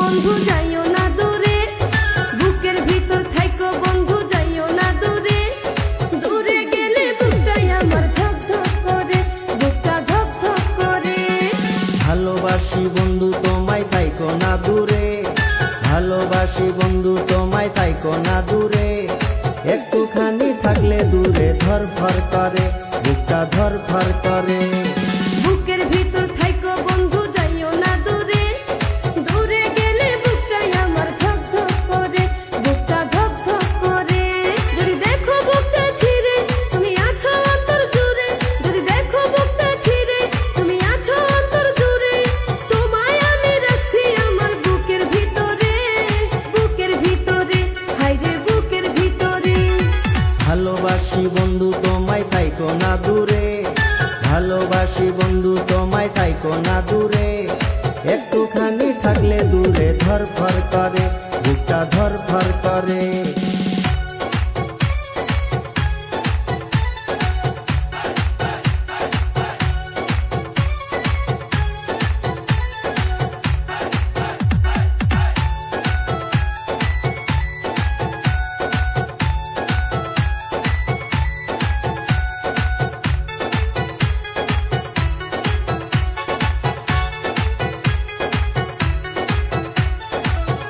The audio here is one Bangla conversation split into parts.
বন্ধু যাইও না দূরে, বুকের ভিতর থাইকো বন্ধু যাইও না দূরে। দূরে গেলে বুকটাই আমার ধক ধক করে, বুকটা ধক ধক করে। ভালোবাসি বন্ধু তোমায় থাইকো না দূরে, ভালোবাসি বন্ধু তোমায় থাইকো না দূরে। একটুখানি থাকলে দূরে ধরফর করে, বুকটা ধরফর করে। বুকের ভিতর থাইকো বন্ধু যাইও না দূরে, দূরে গেলে বুকটাই আমার ধক ধক করে, বুকটা ধক ধক করে। যদি দেখো বুকটা ছিঁড়ে তুমি আছো অন্তর জুড়ে, যদি দেখো বুকটা ছিঁড়ে তুমি আছো অন্তর জুড়ে। তোমায় আমি রাখছি আমার বুকের ভিতরে, বুকের ভিতরে, হায়রে বুকের ভিতরে। ভালোবাসি বন্ধু তোমায় থাইকো না দূরে, ভালোবাসি বন্ধু তোমায় থাইকো না দূরে। একটুখানি থাকলে দূরে ধরফর করে, বুকটা ধরফর করে।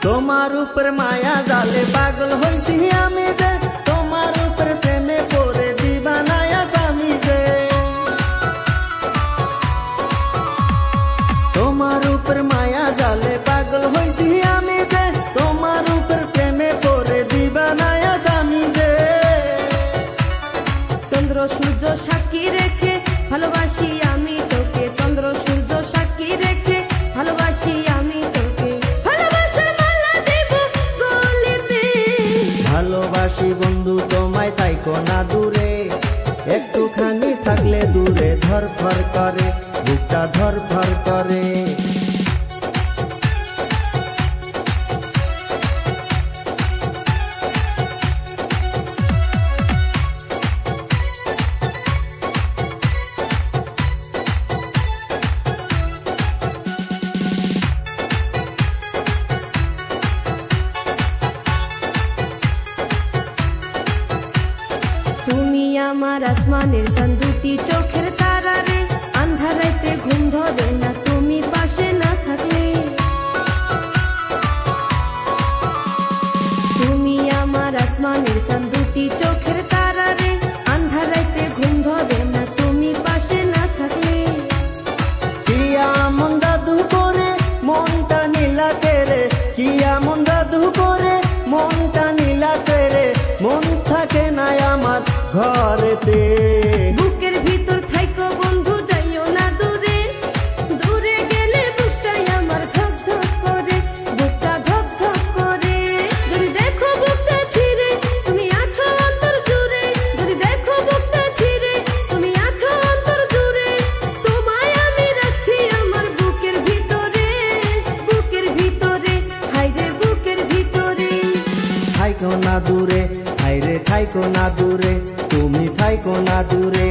তোমার উপর মায়া জালে পাগল হইছি আমি যে, তোমার উপর প্রেমে পড়ে দিবানায়া স্বামী যে। তোমার উপর মায়া জালে পাগল হইছি আমি যে, তোমার উপর প্রেমে পড়ে দিবানায়া স্বামী যে। চন্দ্র সূর্য সাক্ষী রেখে ভালোবাসি আমি তোকে, চন্দ্র সূর্য সাক্ষী রেখে ভালোবাসি আমি তোকে। ভালোবাসার মালা দেব গলিতে, ভালোবাসি বন্ধু তোমায় থাইকো না দূরে। একটুখানি থাকলে দূরে ধরফর করে, বুকটা ধরফর করে। তুমি আমার আসমানের চাঁদ, দুটি চোখের তারা রে। আন্ধারাইতে ঘুম ধরে না তুমি পাশে না থাকলে। তুমি আমার আসমানের চাঁদ, দুটি চোখের তারা রে। আন্ধারাইতে ঘুম ধরে না তুমি পাশে না থাকলে। কি এমন জাদু করে মনটা নীলাতে রে, কি এমন জাদু করে মনটা নীলাতে রে। মন থাকে না আমার ঘরেতে। বুকের ভিতর থাইকো বন্ধু যাইও না দূরে, দূরে গেলে বুকটাই আমার ধক ধক করে, বুকটা ধক ধক করে। যদি দেখো বুকটা ছিঁড়ে তুমি আছো অন্তর জুড়ে, যদি দেখো বুকটা ছিঁড়ে তুমি আছো অন্তর জুড়ে। তোমায় আমি রাখছি আমার বুকের ভিতরে, বুকের ভিতরে, হায়রে বুকের ভিতরে। থাইকো না দূরে, হায়রে থাইকো না দূরে, তুমি থাইকো না দূরে।